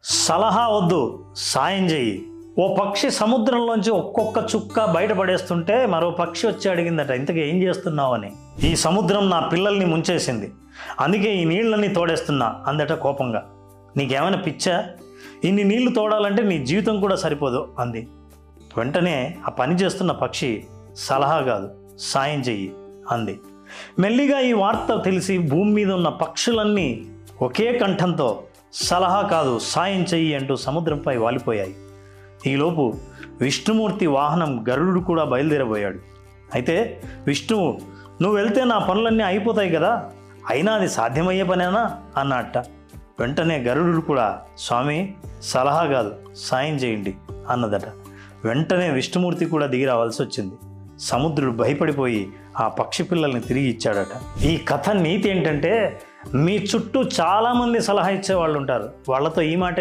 సలహా వద్దు, సాయం చెయ్యి. ఓ పక్షి సముద్రంలోంచి ఒక్కొక్క చుక్క బయటపడేస్తుంటే మరో పక్షి వచ్చి అడిగిందట, ఇంతకీ ఏం చేస్తున్నావు అని. ఈ సముద్రం నా పిల్లల్ని ముంచేసింది, అందుకే ఈ నీళ్ళని తోడేస్తున్నా అందట కోపంగా. నీకేమైనా పిచ్చా? ఇన్ని నీళ్లు తోడాలంటే నీ జీవితం కూడా సరిపోదు అంది. వెంటనే ఆ పని చేస్తున్న పక్షి, సలహా కాదు, సాయం చెయ్యి అంది. మెల్లిగా ఈ వార్త తెలిసి భూమి మీద ఉన్న పక్షులన్నీ ఒకే కంఠంతో సలహా కాదు, సాయం చెయ్యి అంటూ సముద్రంపై వాలిపోయాయి. ఈలోపు విష్ణుమూర్తి వాహనం గరుడు కూడా బయలుదేరబోయాడు. అయితే విష్ణువు, నువ్వు వెళ్తే నా పనులన్నీ అయిపోతాయి కదా, అయినా అది సాధ్యమయ్యే పనేనా అన్నట్ట. వెంటనే గరుడు కూడా, స్వామి సలహా కాదు, సాయం చేయండి అన్నదట. వెంటనే విష్ణుమూర్తి కూడా దిగి రావాల్సి వచ్చింది. సముద్రుడు భయపడిపోయి ఆ పక్షి పిల్లల్ని తిరిగి ఇచ్చాడట. ఈ కథ నీతి ఏంటంటే, మీ చుట్టూ చాలామంది సలహా ఇచ్చే వాళ్ళు ఉంటారు, వాళ్ళతో ఈ మాట